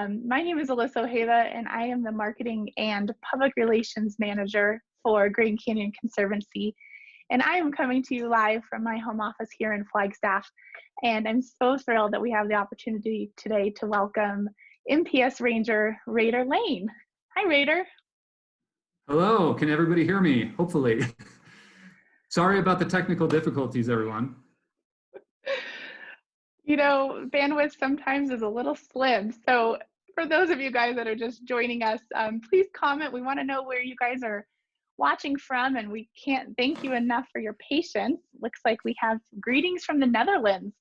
My name is Alyssa Ojeda, and I am the Marketing and Public Relations Manager for Grand Canyon Conservancy. And I am coming to you live from my home office here in Flagstaff. And I'm so thrilled that we have the opportunity today to welcome NPS Ranger Rader Lane. Hi, Rader. Hello, can everybody hear me? Hopefully. Sorry about the technical difficulties, everyone. You know, bandwidth sometimes is a little slim. So for those of you guys that are just joining us, please comment. We want to know where you guys are watching from, and we can't thank you enough for your patience. Looks like we have greetings from the Netherlands.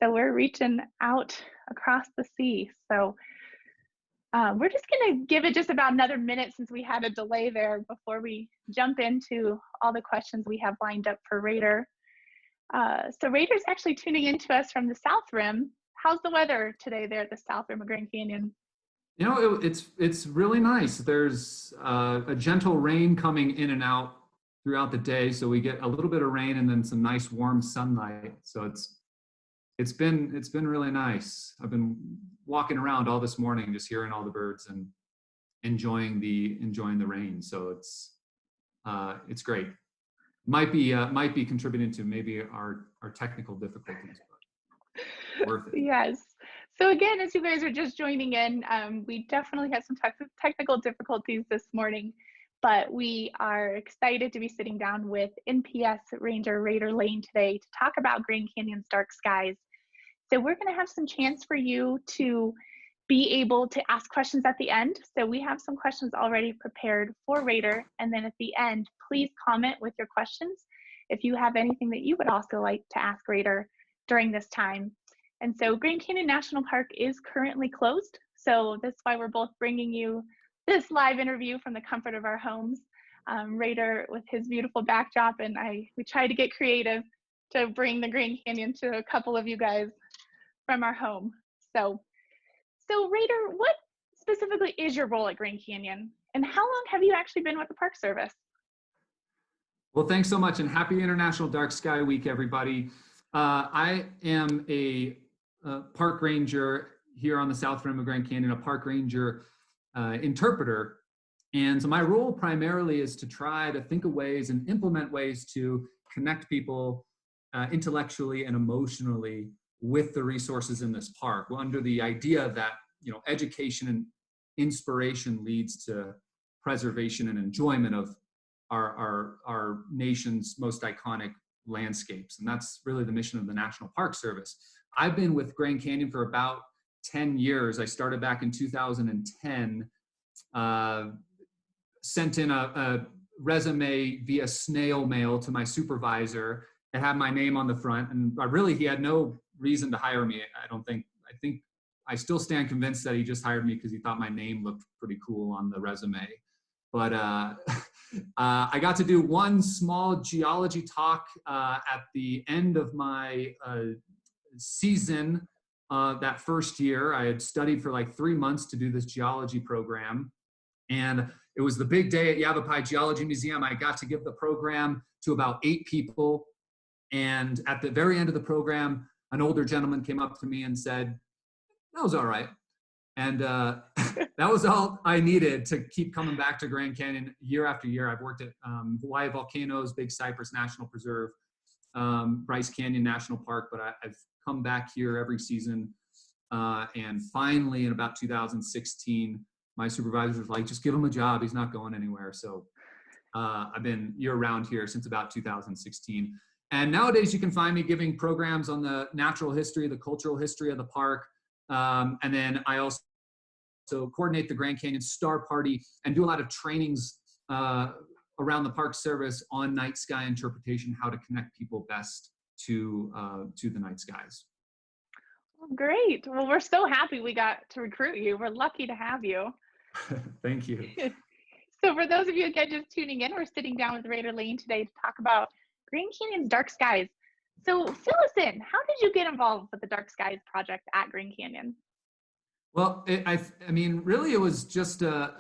So we're reaching out across the sea. So we're just going to give it just about another minute since we had a delay there before we jump into all the questions we have lined up for Rader. So Rader's actually tuning into us from the South Rim. How's the weather today there at the South Rim of Grand Canyon? You know, it's really nice. There's a gentle rain coming in and out throughout the day, so we get a little bit of rain and then some nice warm sunlight. So it's been really nice. I've been walking around all this morning, just hearing all the birds and enjoying the rain. So it's great. Might be contributing to maybe our technical difficulties, but worth it. Yes. So again, as you guys are just joining in, we definitely had some technical difficulties this morning, but we are excited to be sitting down with NPS Ranger Rader Lane today to talk about Grand Canyon's dark skies. So we're going to have some chance for you to be able to ask questions at the end. So we have some questions already prepared for Rader. And then at the end, please comment with your questions if you have anything that you would also like to ask Rader during this time. And so Grand Canyon National Park is currently closed. So that's why we're both bringing you this live interview from the comfort of our homes. Rader with his beautiful backdrop, and we tried to get creative to bring the Grand Canyon to a couple of you guys from our home. So Rader, what specifically is your role at Grand Canyon, and how long have you actually been with the Park Service? Well, thanks so much, and happy International Dark Sky Week, everybody. I am a park ranger here on the South Rim of Grand Canyon, a park ranger interpreter. And so my role primarily is to try to think of ways and implement ways to connect people intellectually and emotionally with the resources in this park, under the idea that, you know, education and inspiration leads to preservation and enjoyment of our nation's most iconic landscapes. And that's really the mission of the National Park Service. I've been with Grand Canyon for about 10 years. I started back in 2010, sent in a resume via snail mail to my supervisor. It had my name on the front, and he had no reason to hire me. I think I still stand convinced that he just hired me because he thought my name looked pretty cool on the resume. But I got to do one small geology talk at the end of my season that first year. I had studied for like 3 months to do this geology program. And it was the big day at Yavapai Geology Museum. I got to give the program to about 8 people. And at the very end of the program, an older gentleman came up to me and said, "That was all right." And that was all I needed to keep coming back to Grand Canyon year after year. I've worked at Hawaii Volcanoes, Big Cypress National Preserve, Bryce Canyon National Park, but I've come back here every season. And finally, in about 2016, my supervisor was like, "Just give him a job. He's not going anywhere." So I've been year-round here since about 2016. And nowadays, you can find me giving programs on the natural history, the cultural history of the park. And then I also coordinate the Grand Canyon Star Party and do a lot of trainings around the Park Service on night sky interpretation, how to connect people best to the night skies. Well, great. Well, we're so happy we got to recruit you. We're lucky to have you. Thank you. So for those of you again just tuning in, we're sitting down with Rader Lane today to talk about Grand Canyon's dark skies. So fill us in. How did you get involved with the Dark Skies project at Grand Canyon? Well, I mean, really, it was just a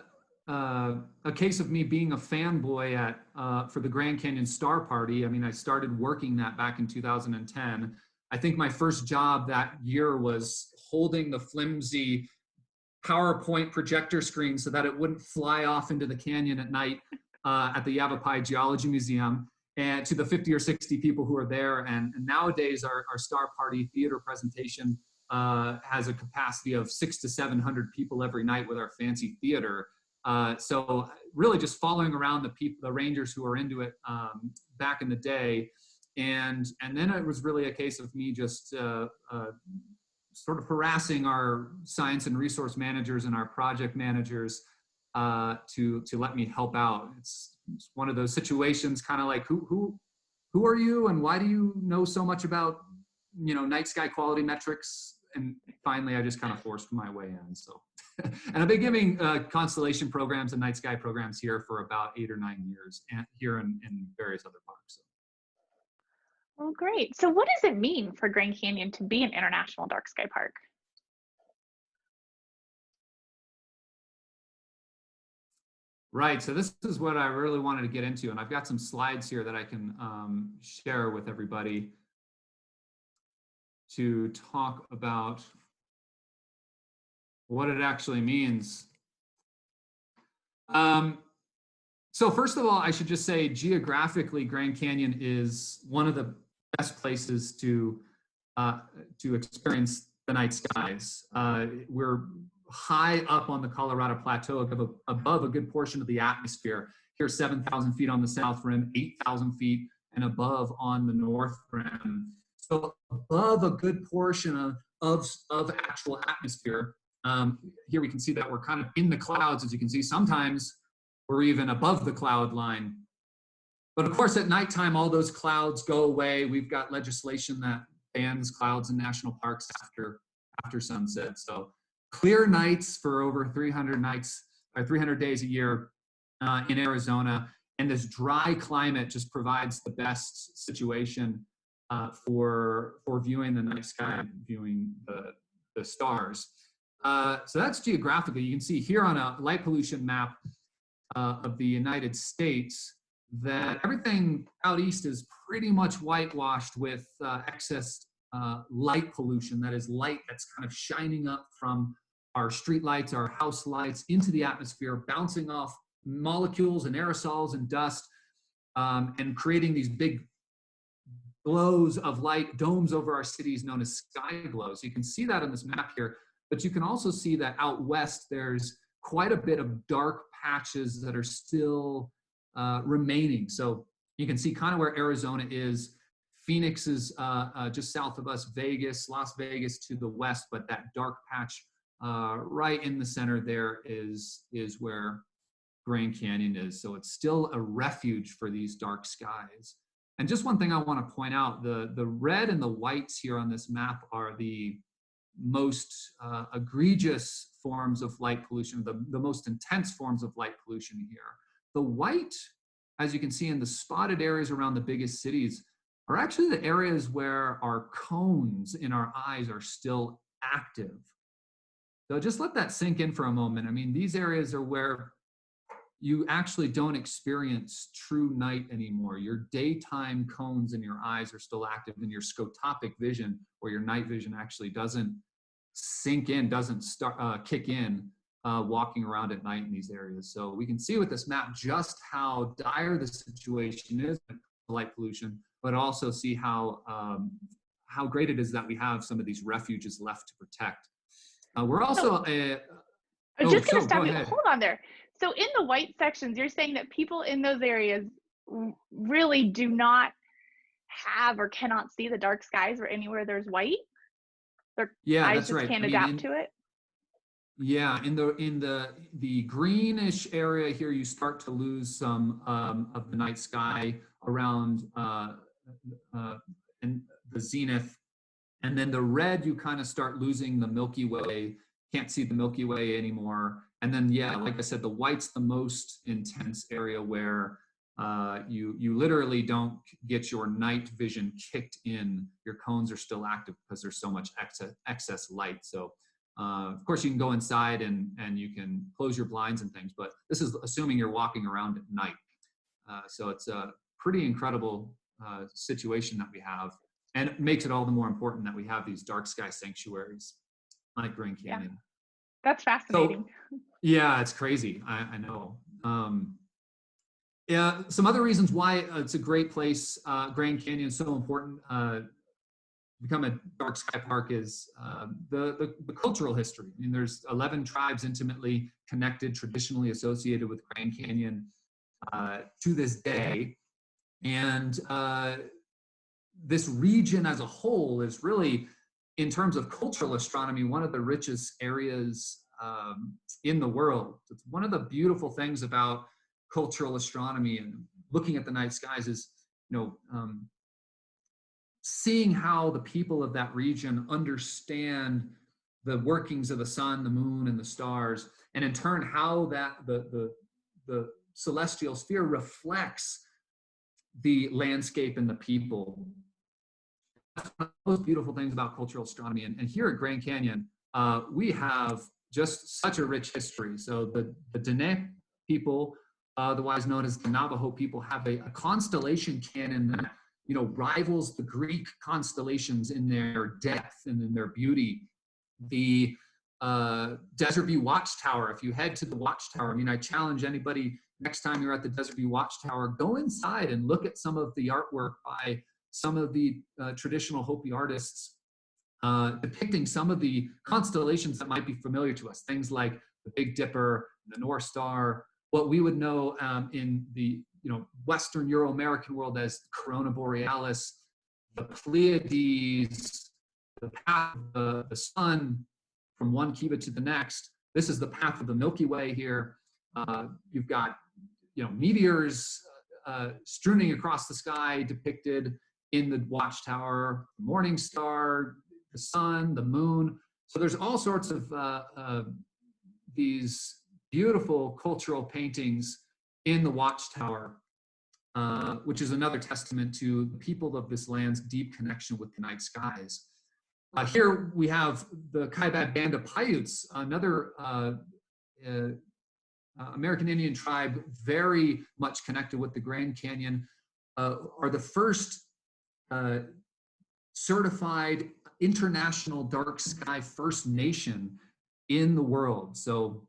case of me being a fanboy for the Grand Canyon Star Party. I mean, I started working that back in 2010. I think my first job that year was holding the flimsy PowerPoint projector screen so that it wouldn't fly off into the canyon at night at the Yavapai Geology Museum, and to the 50 or 60 people who are there. And nowadays, our Star Party theater presentation has a capacity of 600 to 700 people every night with our fancy theater. So really just following around the rangers who were into it back in the day. And then it was really a case of me just sort of harassing our science and resource managers and our project managers to let me help out. It's one of those situations, kind of like, who are you and why do you know so much about, night sky quality metrics? And finally, I just kind of forced my way in. So, and I've been giving constellation programs and night sky programs here for about 8 or 9 years, and here in various other parks. So. Well, great. So what does it mean for Grand Canyon to be an international dark sky park? Right, so this is what I really wanted to get into, and I've got some slides here that I can share with everybody to talk about what it actually means. So first of all, I should just say geographically, Grand Canyon is one of the best places to experience the night skies. We're high up on the Colorado Plateau, above a good portion of the atmosphere. Here, 7,000 feet on the south rim, 8,000 feet and above on the north rim. So above a good portion of actual atmosphere. Here we can see that we're kind of in the clouds, as you can see. Sometimes we're even above the cloud line. But of course, at nighttime, all those clouds go away. We've got legislation that bans clouds in national parks after sunset. So clear nights for over 300 nights or 300 days a year in Arizona. And this dry climate just provides the best situation for viewing the night sky, viewing the stars. So that's geographically. You can see here on a light pollution map of the United States that everything out east is pretty much whitewashed with excess light pollution. That is light that's kind of shining up from our street lights, our house lights into the atmosphere, bouncing off molecules and aerosols and dust, and creating these big glows of light, domes over our cities known as sky glows. You can see that on this map here, but you can also see that out west there's quite a bit of dark patches that are still remaining. So you can see kind of where Arizona is. Phoenix is just south of us, Vegas, Las Vegas to the west, but that dark patch right in the center there is where Grand Canyon is. So it's still a refuge for these dark skies. And just one thing I want to point out, the red and the whites here on this map are the most egregious forms of light pollution, the most intense forms of light pollution here. The white, as you can see in the spotted areas around the biggest cities, are actually the areas where our cones in our eyes are still active. So just let that sink in for a moment. I mean, these areas are where you actually don't experience true night anymore. Your daytime cones in your eyes are still active, and your scotopic vision, or your night vision, actually doesn't sink in, doesn't start kick in walking around at night in these areas. So we can see with this map just how dire the situation is with light pollution, but also see how great it is that we have some of these refuges left to protect. We're also I'm just going to stop you. Hold on there. So in the white sections, you're saying that people in those areas really do not have or cannot see the dark skies or anywhere there's white? Their eyes just can't adapt to it? Yeah, in the greenish area here, you start to lose some of the night sky around and the zenith. And then the red, you kind of start losing the Milky Way, can't see the Milky Way anymore. And then, yeah, like I said, the white's the most intense area where you literally don't get your night vision kicked in. Your cones are still active because there's so much excess light. So, of course, you can go inside and you can close your blinds and things, but this is assuming you're walking around at night. So it's a pretty incredible situation that we have. And it makes it all the more important that we have these dark sky sanctuaries like Grand Canyon. That's So fascinating. yeah, it's crazy. I know. Yeah, some other reasons why it's a great place. Grand Canyon is so important. Become a dark sky park is the cultural history. I mean, there's 11 tribes intimately connected, traditionally associated with Grand Canyon to this day, and this region as a whole is really, in terms of cultural astronomy, one of the richest areas in the world. It's one of the beautiful things about cultural astronomy and looking at the night skies is, seeing how the people of that region understand the workings of the sun, the moon, and the stars, and in turn, how that the celestial sphere reflects the landscape and the people. That's one of the most beautiful things about cultural astronomy. And here at Grand Canyon, we have just such a rich history. So the Dene people, otherwise known as the Navajo people, have a constellation canon that rivals the Greek constellations in their depth and in their beauty. The Desert View Watchtower, if you head to the Watchtower, I mean, I challenge anybody, next time you're at the Desert View Watchtower, go inside and look at some of the artwork by some of the traditional Hopi artists depicting some of the constellations that might be familiar to us, things like the Big Dipper, the North Star, what we would know in the Western Euro-American world as Corona Borealis, the Pleiades, the path of the sun from one kiva to the next. This is the path of the Milky Way here. You've got meteors strewing across the sky depicted in the Watchtower, the morning star, the sun, the moon. So there's all sorts of these beautiful cultural paintings in the Watchtower, which is another testament to the people of this land's deep connection with the night skies. Here we have the Kaibab Band of Paiutes, another American Indian tribe very much connected with the Grand Canyon, are the first certified international dark sky First Nation in the world. So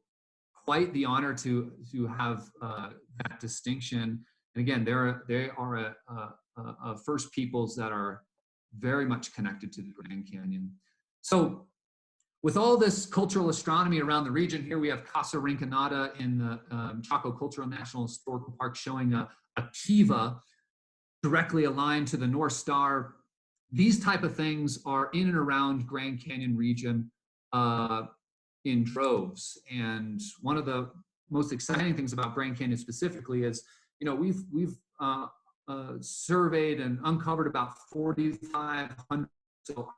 quite the honor to have that distinction. And again, they are a First Peoples that are very much connected to the Grand Canyon. So with all this cultural astronomy around the region, here we have Casa Rinconada in the Chaco Cultural National Historical Park showing a kiva directly aligned to the North Star. These type of things are in and around Grand Canyon region in droves. And one of the most exciting things about Grand Canyon specifically is, we've surveyed and uncovered about 4,500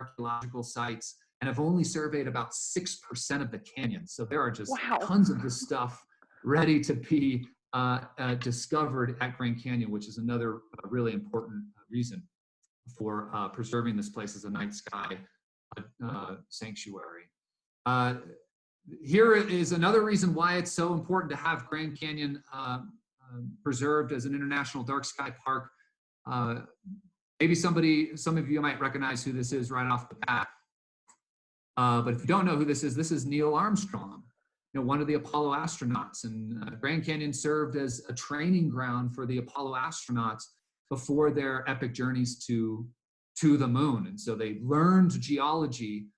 archaeological sites and have only surveyed about 6% of the canyon. So there are just tons of this stuff ready to be discovered at Grand Canyon, which is another really important reason for preserving this place as a night sky sanctuary. Here is another reason why it's so important to have Grand Canyon preserved as an international dark sky park. Maybe some of you might recognize who this is right off the bat. But if you don't know who this is Neil Armstrong, one of the Apollo astronauts. And Grand Canyon served as a training ground for the Apollo astronauts before their epic journeys to the moon. And so they learned geology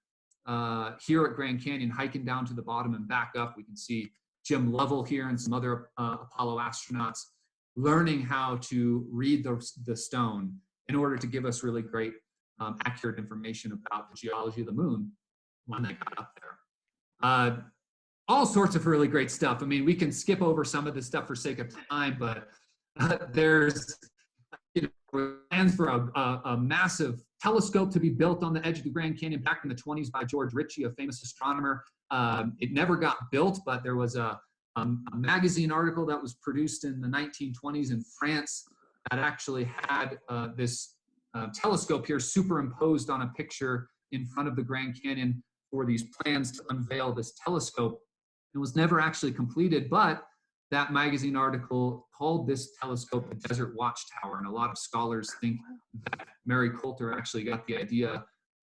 here at Grand Canyon, hiking down to the bottom and back up. We can see Jim Lovell here and some other Apollo astronauts learning how to read the stone in order to give us really great, accurate information about the geology of the moon when they got up there. All sorts of really great stuff. I mean, we can skip over some of this stuff for sake of time, but there's plans for a massive telescope to be built on the edge of the Grand Canyon back in the 1920s by George Ritchie, a famous astronomer. It never got built, but there was a magazine article that was produced in the 1920s in France that actually had this telescope here superimposed on a picture in front of the Grand Canyon for these plans to unveil this telescope. It was never actually completed, but that magazine article called this telescope the Desert Watchtower, and a lot of scholars think that Mary Coulter actually got the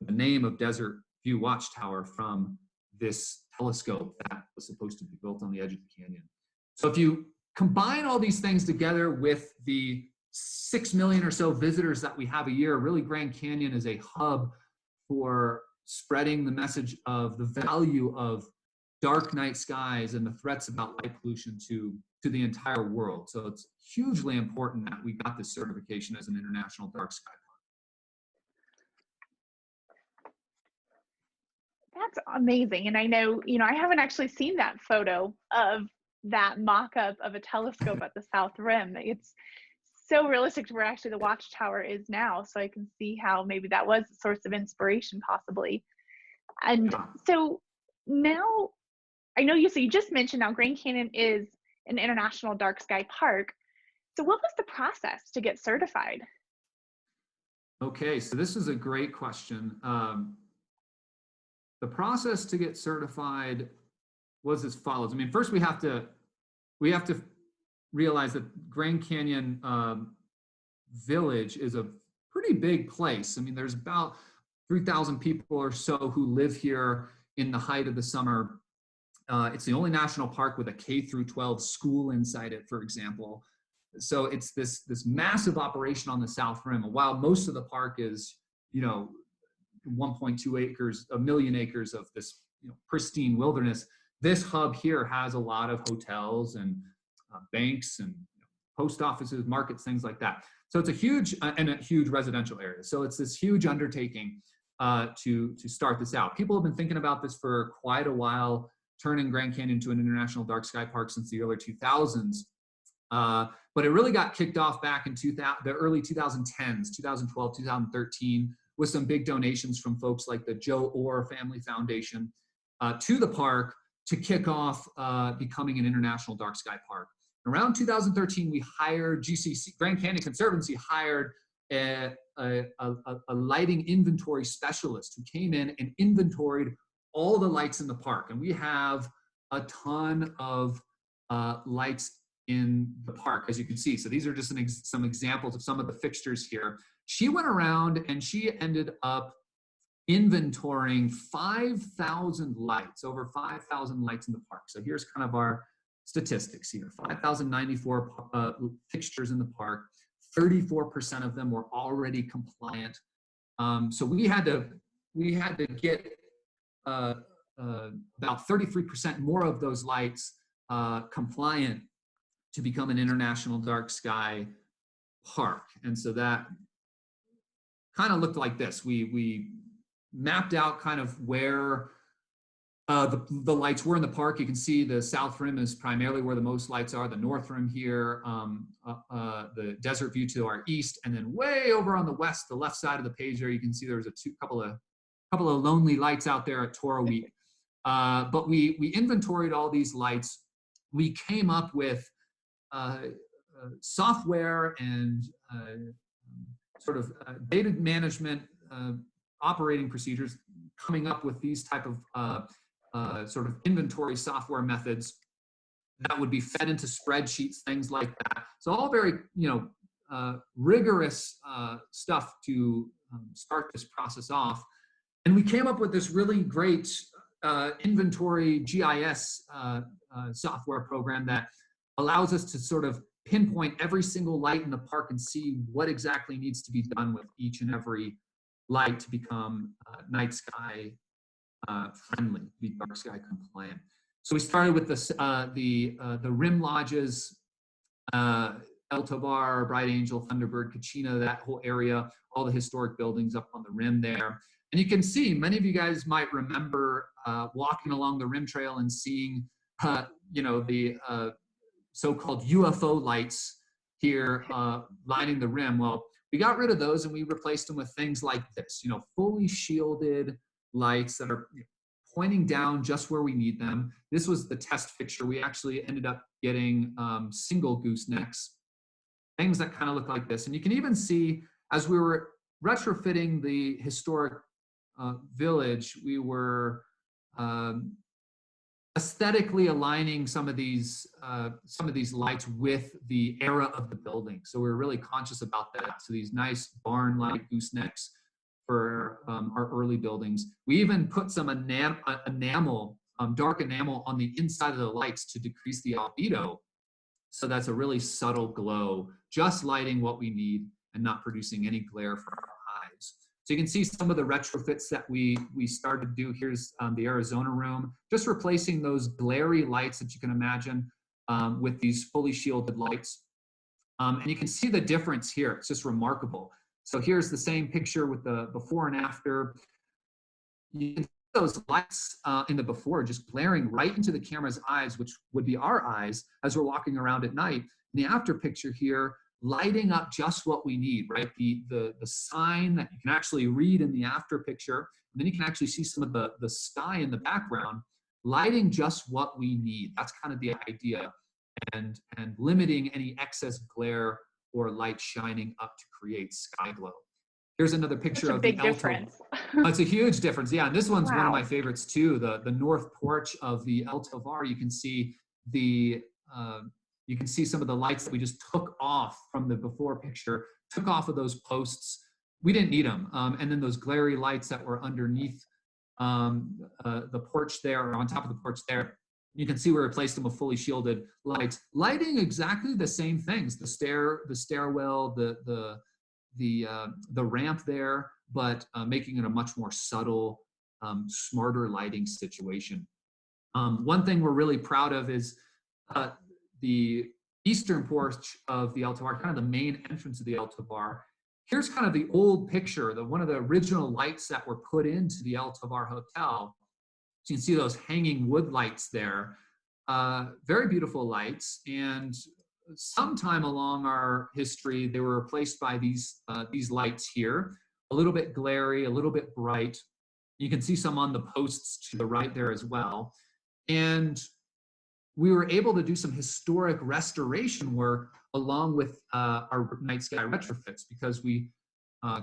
name of Desert View Watchtower from this telescope that was supposed to be built on the edge of the canyon. So if you combine all these things together with the 6 million or so visitors that we have a year, really Grand Canyon is a hub for spreading the message of the value of dark night skies and the threats about light pollution to the entire world. So it's hugely important that we got this certification as an international dark sky park. That's amazing. And I know, I haven't actually seen that photo of that mock-up of a telescope at the South Rim. It's so realistic to where actually the watchtower is now. So I can see how maybe that was a source of inspiration possibly. And so now, I know you just mentioned now Grand Canyon is an international dark sky park. So what was the process to get certified? Okay, so this is a great question. The process to get certified was as follows. I mean, first we have to realize that Grand Canyon Village is a pretty big place. I mean, there's about 3,000 people or so who live here in the height of the summer. It's the only national park with a K through 12 school inside it, for example. So it's this massive operation on the South Rim. While most of the park is, 1.2 acres, a million acres of this, pristine wilderness, this hub here has a lot of hotels and banks and post offices, markets, things like that. So it's a huge residential area. So it's this huge undertaking to start this out. People have been thinking about this for quite a while, turning Grand Canyon into an international dark sky park since the early 2000s. But it really got kicked off back in the early 2010s, 2012, 2013, with some big donations from folks like the Joe Orr Family Foundation to the park to kick off becoming an international dark sky park. Around 2013, we hired Grand Canyon Conservancy hired a lighting inventory specialist who came in and inventoried all the lights in the park. And we have a ton of lights in the park, as you can see. So these are just some examples of some of the fixtures here. She went around and she ended up inventorying 5,000 lights, over 5,000 lights in the park. So here's kind of our statistics here. 5,094 fixtures in the park. 34% of them were already compliant. So we had to get about 33% more of those lights compliant to become an international dark sky park. And so that kind of looked like this. We mapped out kind of where the lights were in the park. You can see the South Rim is primarily where the most lights are. The North Rim here, the desert view to our east, and then way over on the west, the left side of the page there, you can see there's a couple of lonely lights out there at Toro Week. But we inventoried all these lights. We came up with software and sort of data management operating procedures, coming up with these type of sort of inventory software methods that would be fed into spreadsheets, things like that. So all very, rigorous stuff to start this process off. And we came up with this really great inventory GIS software program that allows us to sort of pinpoint every single light in the park and see what exactly needs to be done with each and every light to become night sky friendly, be dark sky compliant. So we started with the rim lodges, El Tovar, Bright Angel, Thunderbird, Kachina, that whole area, all the historic buildings up on the rim there. And you can see, many of you guys might remember walking along the rim trail and seeing, the so-called UFO lights here lining the rim. Well, we got rid of those and we replaced them with things like this, fully shielded lights that are pointing down just where we need them. This was the test fixture. We actually ended up getting single goosenecks, things that kind of look like this. And you can even see, as we were retrofitting the historic village, we were aesthetically aligning some of these lights with the era of the building. So we're really conscious about that. So these nice barn-like goosenecks for our early buildings. We even put some enamel dark enamel on the inside of the lights to decrease the albedo. So that's a really subtle glow, just lighting what we need and not producing any glare for our eyes. So you can see some of the retrofits that we started to do. Here's the Arizona room, just replacing those glary lights that you can imagine with these fully shielded lights. And you can see the difference here. It's just remarkable. So here's the same picture with the before and after. You can see those lights in the before just glaring right into the camera's eyes, which would be our eyes as we're walking around at night. In the after picture here, lighting up just what we need, right? The sign that you can actually read in the after picture, and then you can actually see some of the sky in the background, lighting just what we need. That's kind of the idea, and limiting any excess glare or light shining up to create sky glow. Here's another picture Such a of the big Alto. difference. It's a huge difference. Yeah, and this one's one of my Wow. favorites too. The north porch of the El Tovar. You can see some of the lights that we just took off from the before picture, took off of those posts. We didn't need them. And then those glary lights that were underneath the porch there, or on top of the porch there, you can see we replaced them with fully shielded lights, lighting exactly the same things: the stairwell, the ramp there, but making it a much more subtle, smarter lighting situation. One thing we're really proud of is the eastern porch of the El Tovar, kind of the main entrance of the El Tovar. Here's kind of the old picture, one of the original lights that were put into the El Tovar Hotel. So you can see those hanging wood lights there. Very beautiful lights, and sometime along our history, they were replaced by these lights here, a little bit glary, a little bit bright. You can see some on the posts to the right there as well. And we were able to do some historic restoration work along with our night sky retrofits, because we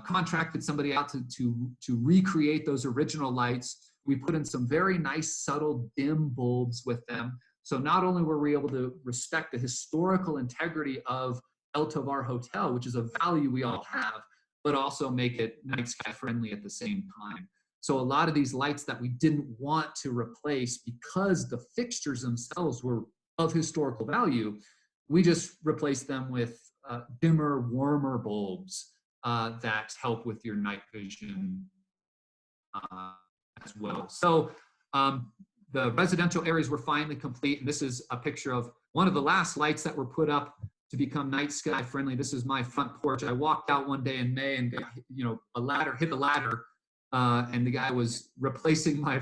contracted somebody out to recreate those original lights. We put in some very nice, subtle, dim bulbs with them. So not only were we able to respect the historical integrity of El Tovar Hotel, which is a value we all have, but also make it night sky friendly at the same time. So a lot of these lights that we didn't want to replace because the fixtures themselves were of historical value, we just replaced them with dimmer, warmer bulbs that help with your night vision as well. So the residential areas were finally complete, and this is a picture of one of the last lights that were put up to become night sky friendly. This is my front porch. I walked out one day in May and hit the ladder, and the guy was replacing my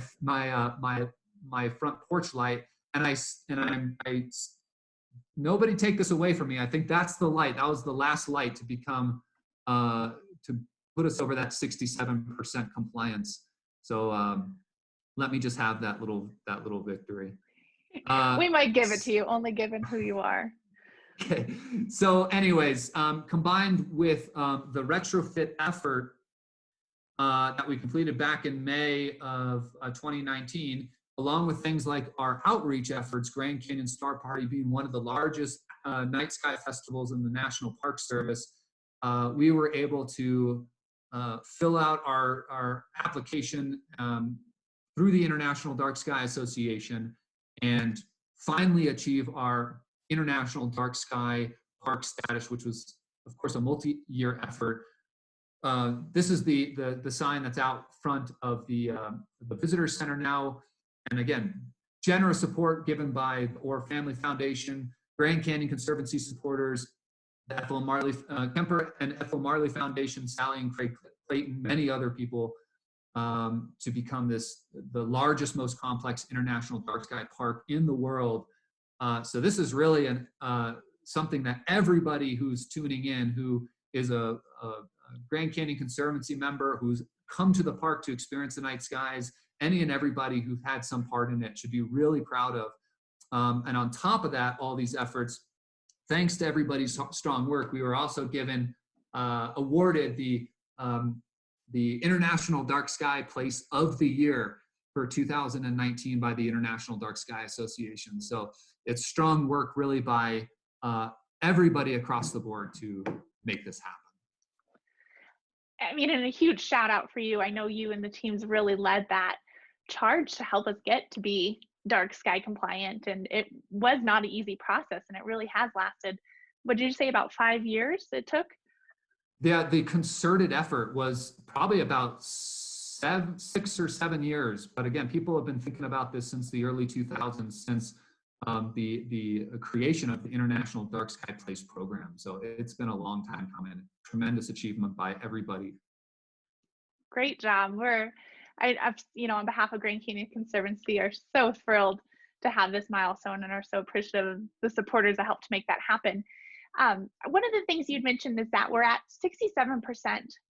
front porch light, and nobody take this away from me. I think that's the light. That was the last light to become to put us over that 67% compliance. So let me just have that little victory. We might give it to you, only given who you are. Okay. So anyways, combined with the retrofit effort that we completed back in May of 2019, along with things like our outreach efforts, Grand Canyon Star Party being one of the largest night sky festivals in the National Park Service, we were able to fill out our application through the International Dark Sky Association and finally achieve our International Dark Sky Park status, which was, of course, a multi-year effort. This is the sign that's out front of the visitor center now. And again, generous support given by the Orr Family Foundation, Grand Canyon Conservancy supporters, the Ethel Marley Kemper and Ethel Marley Foundation, Sally and Craig Clayton, many other people, to become the largest, most complex international dark sky park in the world. So this is really something that everybody who's tuning in, who is a Grand Canyon Conservancy member, who's come to the park to experience the night skies, any and everybody who've had some part in it should be really proud of. And on top of that, all these efforts, thanks to everybody's strong work, we were also awarded the International Dark Sky Place of the Year for 2019 by the International Dark Sky Association. So it's strong work really by everybody across the board to make this happen. I mean, and a huge shout out for you. I know you and the teams really led that. charged to help us get to be dark sky compliant. And it was not an easy process, and it really has lasted. What did you say, about 5 years it took? The concerted effort was probably about 6 or 7 years. But again, people have been thinking about this since the early 2000s, since the creation of the International Dark Sky Place program. So it's been a long time coming. Tremendous achievement by everybody. Great job. I've, on behalf of Grand Canyon Conservancy, are so thrilled to have this milestone and are so appreciative of the supporters that helped to make that happen. One of the things you'd mentioned is that we're at 67%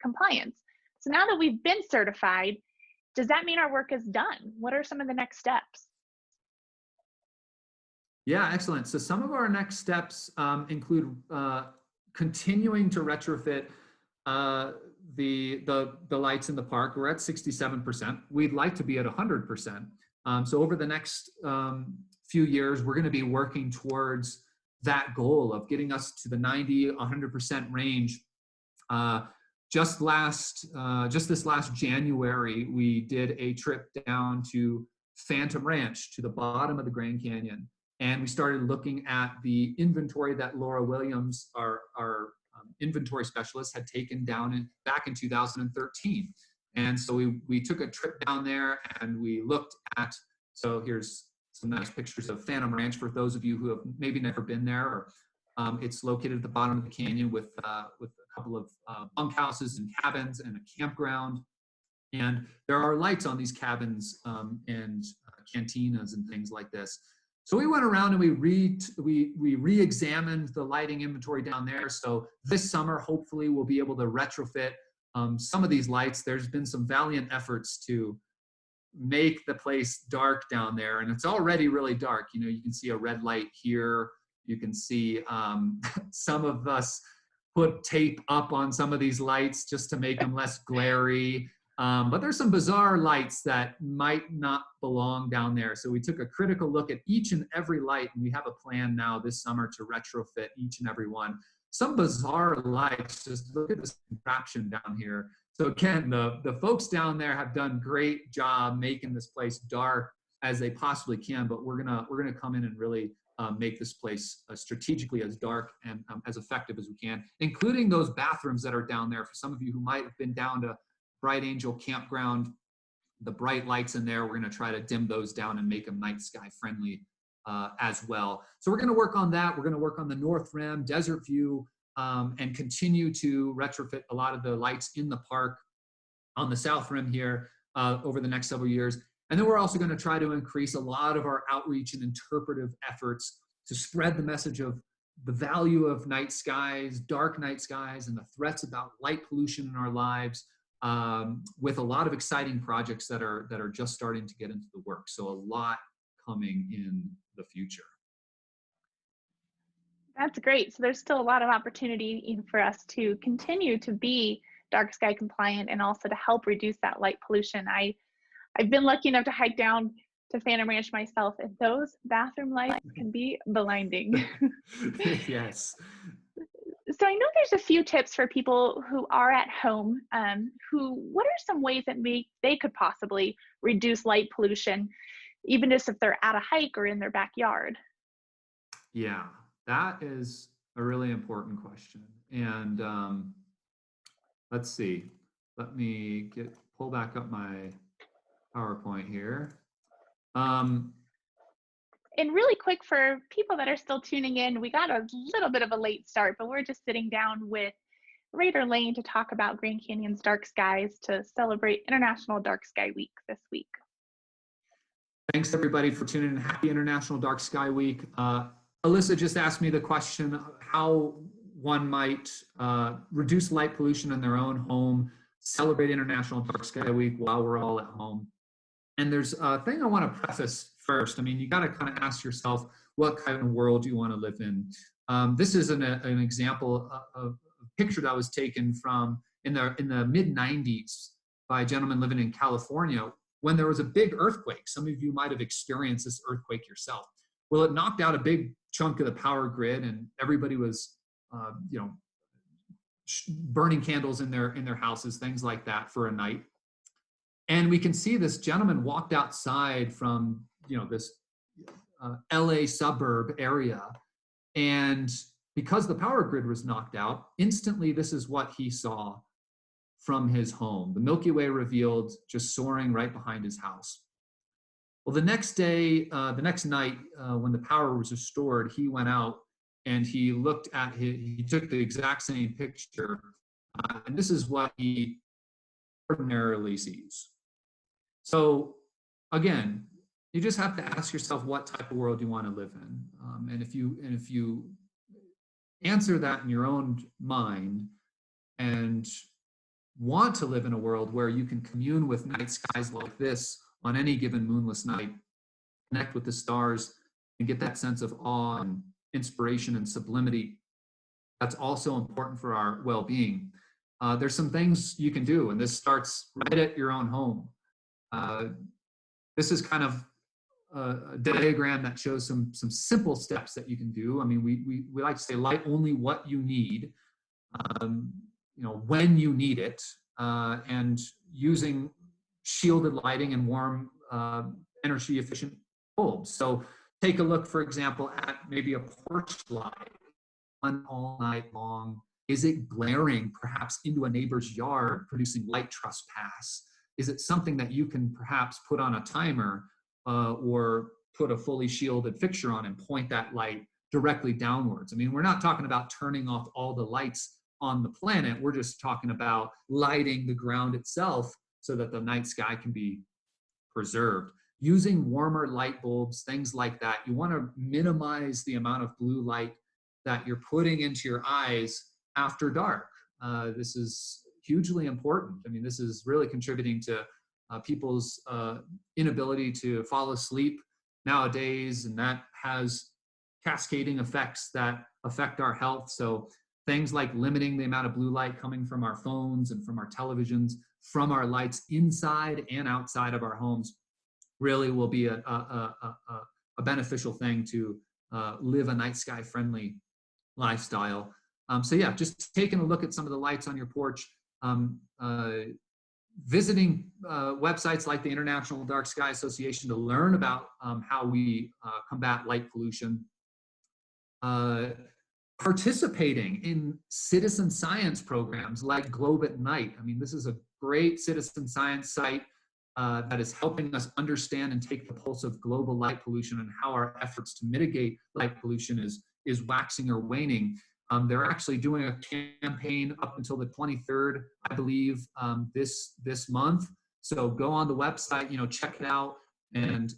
compliance. So now that we've been certified, does that mean our work is done? What are some of the next steps? Yeah, excellent. So some of our next steps include continuing to retrofit the lights in the park. We're at 67%. We'd like to be at 100%. So over the next few years, we're going to be working towards that goal of getting us to the 90, 100% range. Just this last January, we did a trip down to Phantom Ranch, to the bottom of the Grand Canyon. And we started looking at the inventory that Laura Williams, our inventory specialist, had taken back in 2013. And so we took a trip down there and we looked at, so here's some nice pictures of Phantom Ranch for those of you who have maybe never been there. Or it's located at the bottom of the canyon with a couple of bunkhouses and cabins and a campground. And there are lights on these cabins and cantinas and things like this. So we went around and we re-examined the lighting inventory down there. So this summer, hopefully, we'll be able to retrofit some of these lights. There's been some valiant efforts to make the place dark down there, and it's already really dark. You can see a red light here. You can see some of us put tape up on some of these lights just to make them less glary. But there's some bizarre lights that might not belong down there. So we took a critical look at each and every light, and we have a plan now this summer to retrofit each and every one. Some bizarre lights, just look at this contraption down here. So again, the folks down there have done a great job making this place dark as they possibly can, but we're gonna come in and really make this place strategically as dark and as effective as we can, including those bathrooms that are down there. For some of you who might have been down to Bright Angel Campground, the bright lights in there, we're going to try to dim those down and make them night sky friendly as well. So we're going to work on that. We're going to work on the North Rim, Desert View, and continue to retrofit a lot of the lights in the park on the South Rim here over the next several years. And then we're also going to try to increase a lot of our outreach and interpretive efforts to spread the message of the value of night skies, dark night skies, and the threats about light pollution in our lives, with a lot of exciting projects that are just starting to get into the work. So a lot coming in the future. That's great. So there's still a lot of opportunity for us to continue to be dark sky compliant and also to help reduce that light pollution. I've been lucky enough to hike down to Phantom Ranch myself, and those bathroom lights can be blinding. Yes. So I know there's a few tips for people who are at home. What are some ways that they could possibly reduce light pollution, even just if they're at a hike or in their backyard? Yeah, that is a really important question. And let's see. Let me pull back up my PowerPoint here. And really quick, for people that are still tuning in, we got a little bit of a late start, but we're just sitting down with Rader Lane to talk about Grand Canyon's dark skies to celebrate International Dark Sky Week this week. Thanks everybody for tuning in. Happy International Dark Sky Week. Alyssa just asked me the question how one might reduce light pollution in their own home, celebrate International Dark Sky Week while we're all at home. And there's a thing I want to preface first. I mean, you got to kind of ask yourself what kind of world you want to live in. This is an example of a picture that was taken from in the mid 90s by a gentleman living in California when there was a big earthquake. Some of you might have experienced this earthquake yourself. Well, it knocked out a big chunk of the power grid, and everybody was, burning candles in their houses, things like that for a night. And we can see this gentleman walked outside from, this LA suburb area. And because the power grid was knocked out, instantly this is what he saw from his home. The Milky Way revealed, just soaring right behind his house. Well, the next night, when the power was restored, he went out and he took the exact same picture. And this is what he ordinarily sees. So again, you just have to ask yourself what type of world you want to live in. And if you answer that in your own mind and want to live in a world where you can commune with night skies like this on any given moonless night, connect with the stars, and get that sense of awe and inspiration and sublimity, that's also important for our well-being. There's some things you can do, and this starts right at your own home. This is kind of a diagram that shows some simple steps that you can do. I mean, we like to say light only what you need, when you need it, and using shielded lighting and warm, energy efficient bulbs. So take a look, for example, at maybe a porch light on all night long. Is it glaring perhaps into a neighbor's yard, producing light trespass? Is it something that you can perhaps put on a timer, or put a fully shielded fixture on and point that light directly downwards? I mean, we're not talking about turning off all the lights on the planet. We're just talking about lighting the ground itself so that the night sky can be preserved. Using warmer light bulbs, things like that. You want to minimize the amount of blue light that you're putting into your eyes after dark. This is hugely important. I mean, this is really contributing to people's inability to fall asleep nowadays, and that has cascading effects that affect our health. So things like limiting the amount of blue light coming from our phones and from our televisions, from our lights inside and outside of our homes, really will be a beneficial thing to live a night sky friendly lifestyle. So yeah, just taking a look at some of the lights on your porch, visiting websites like the International Dark Sky Association to learn about how we combat light pollution, participating in citizen science programs like Globe at Night. I mean, this is a great citizen science site that is helping us understand and take the pulse of global light pollution and how our efforts to mitigate light pollution is waxing or waning. They're actually doing a campaign up until the 23rd, I believe, this month. So go on the website, check it out, and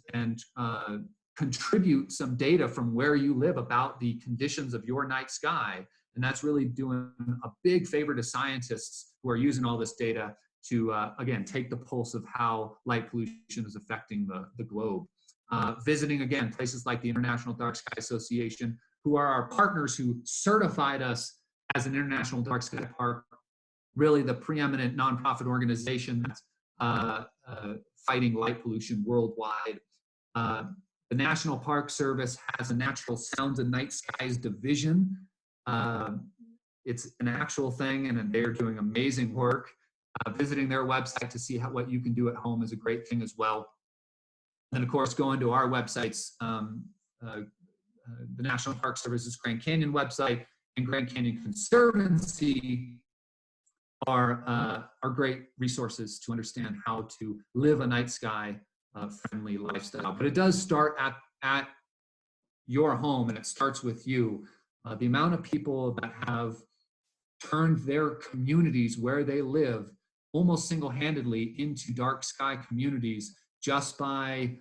contribute some data from where you live about the conditions of your night sky. And that's really doing a big favor to scientists who are using all this data to, again, take the pulse of how light pollution is affecting the globe. Visiting, again, places like the International Dark Sky Association, who are our partners who certified us as an International Dark Sky Park, really the preeminent nonprofit organization that's fighting light pollution worldwide. The National Park Service has a Natural Sounds and Night Skies division. It's an actual thing, and they're doing amazing work. Visiting their website to see what you can do at home is a great thing as well. And of course, going to our websites, the National Park Service's Grand Canyon website and Grand Canyon Conservancy are great resources to understand how to live a night sky friendly lifestyle. But it does start at your home, and it starts with you. The amount of people that have turned their communities where they live almost single-handedly into dark sky communities just by,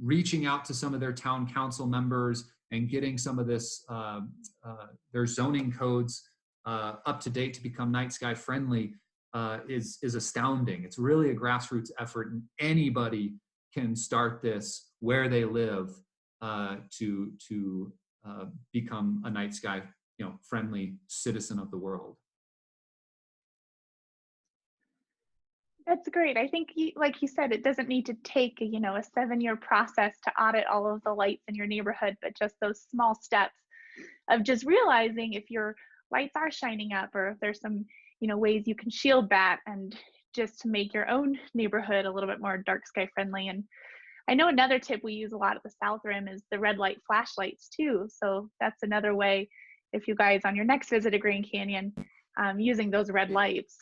reaching out to some of their town council members and getting some of this, their zoning codes up to date to become night sky friendly is astounding. It's really a grassroots effort, and anybody can start this where they live to become a night sky, friendly citizen of the world. That's great. I think, like you said, it doesn't need to take a 7-year process to audit all of the lights in your neighborhood, but just those small steps of just realizing if your lights are shining up, or if there's some ways you can shield that, and just to make your own neighborhood a little bit more dark sky friendly. And I know another tip we use a lot at the South Rim is the red light flashlights too. So that's another way if you guys on your next visit to Grand Canyon, using those red lights.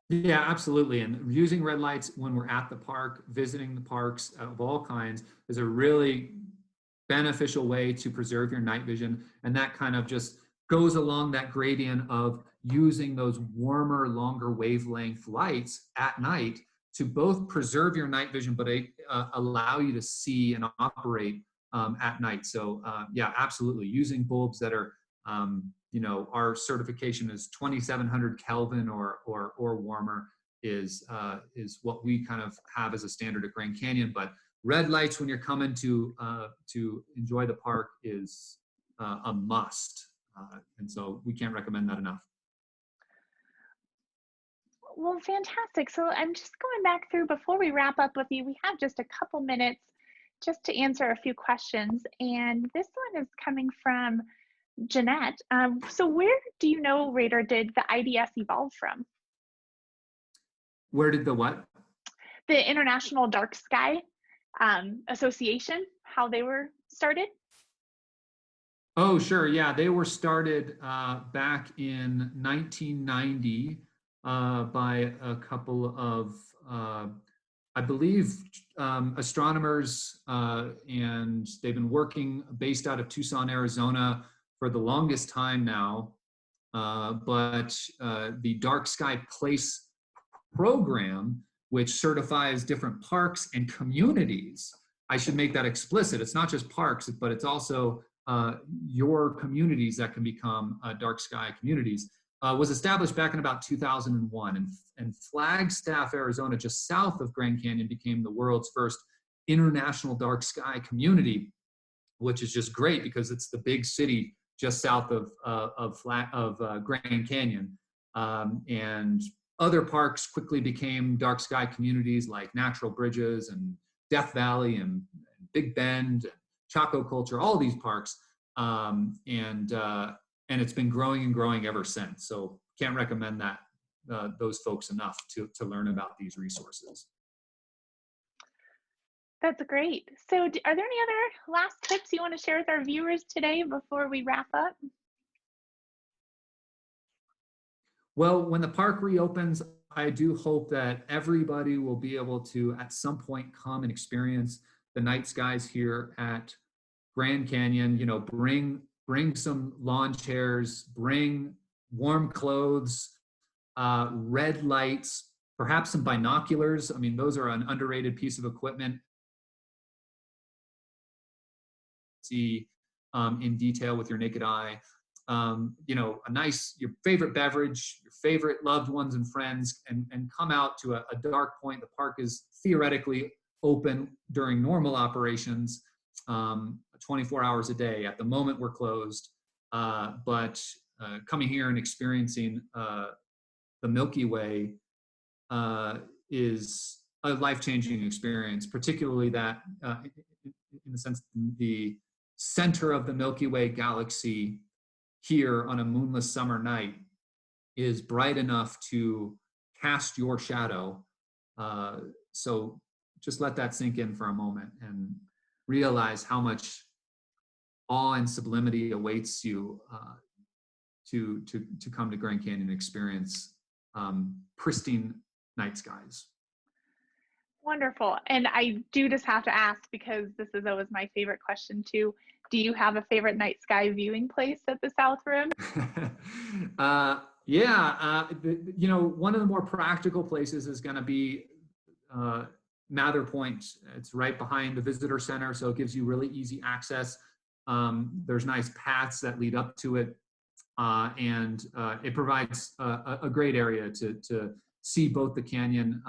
Yeah, absolutely. And using red lights when we're at the park, visiting the parks of all kinds is a really beneficial way to preserve your night vision. And that kind of just goes along that gradient of using those warmer, longer wavelength lights at night to both preserve your night vision, but allow you to see and operate at night. So yeah, absolutely. Using bulbs that are our certification is 2,700 Kelvin or warmer is what we kind of have as a standard at Grand Canyon. But red lights when you're coming to enjoy the park is a must, and so we can't recommend that enough. Well, fantastic. So I'm just going back through before we wrap up with you. We have just a couple minutes just to answer a few questions, and this one is coming from Jeanette. So where do you know, Rader, did the IDS evolve from? Where did the what? The International Dark Sky Association, how they were started? Oh, sure. Yeah, they were started back in 1990 by a couple of, I believe, astronomers, and they've been working based out of Tucson, Arizona for the longest time now. But the Dark Sky Place program, which certifies different parks and communities, I should make that explicit. It's not just parks, but it's also your communities that can become dark sky communities, was established back in about 2001. And Flagstaff, Arizona, just south of Grand Canyon, became the world's first international dark sky community, which is just great because it's the big city just south of Grand Canyon. And other parks quickly became dark sky communities like Natural Bridges and Death Valley and Big Bend, Chaco Culture, all these parks, and it's been growing and growing ever since. So can't recommend that those folks enough to learn about these resources. That's great. So are there any other last tips you want to share with our viewers today before we wrap up? Well, when the park reopens, I do hope that everybody will be able to, at some point, come and experience the night skies here at Grand Canyon. You know, bring some lawn chairs, bring warm clothes, red lights, perhaps some binoculars. I mean, those are an underrated piece of equipment. See in detail with your naked eye. Your favorite beverage, your favorite loved ones and friends, and come out to a dark point. The park is theoretically open during normal operations, 24 hours a day. At the moment, we're closed, but coming here and experiencing the Milky Way is a life-changing experience, particularly that in the sense the center of the Milky Way galaxy here on a moonless summer night is bright enough to cast your shadow. So just let that sink in for a moment and realize how much awe and sublimity awaits you to come to Grand Canyon and experience pristine night skies. Wonderful. And I do just have to ask, because this is always my favorite question too, do you have a favorite night sky viewing place at the South Rim? One of the more practical places is going to be Mather Point. It's right behind the visitor center, so it gives you really easy access. There's nice paths that lead up to it, and it provides a great area to see both the canyon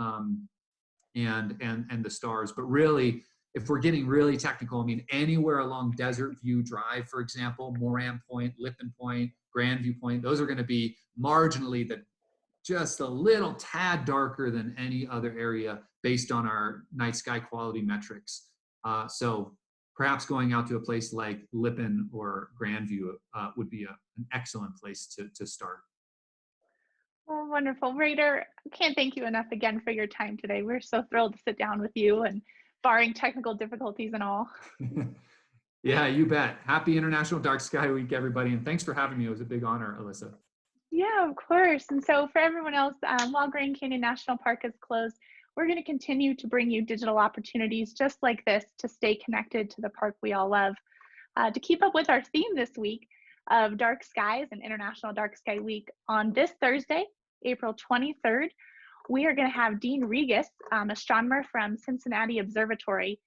and the stars. But really, if we're getting really technical, I mean, anywhere along Desert View Drive, for example, Moran Point, Lippin Point, Grandview Point, those are going to be marginally just a little tad darker than any other area based on our night sky quality metrics. So perhaps going out to a place like Lippin or Grandview would be an excellent place to start. Oh, wonderful. Rader, can't thank you enough again for your time today. We're so thrilled to sit down with you and barring technical difficulties and all. Yeah, you bet. Happy International Dark Sky Week, everybody. And thanks for having me. It was a big honor, Alyssa. Yeah, of course. And so for everyone else, while Grand Canyon National Park is closed, we're going to continue to bring you digital opportunities just like this to stay connected to the park we all love. To keep up with our theme this week of Dark Skies and International Dark Sky Week, on this Thursday, April 23rd, we are going to have Dean Regis, astronomer from Cincinnati Observatory,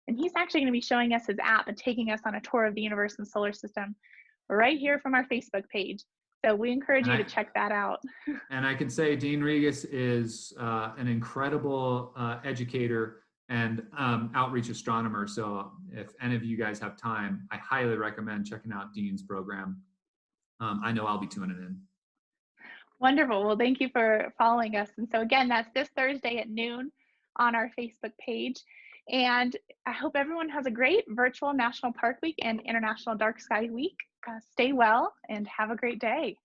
and he's actually going to be showing us his app and taking us on a tour of the universe and solar system right here from our Facebook page. So we encourage And you to I, check that out. and I can say Dean Regis is an incredible educator and outreach astronomer. So if any of you guys have time, I highly recommend checking out Dean's program. I know I'll be tuning in. Wonderful. Well, thank you for following us. And so, again, that's this Thursday at noon on our Facebook page. And I hope everyone has a great virtual National Park Week and International Dark Sky Week. Stay well and have a great day.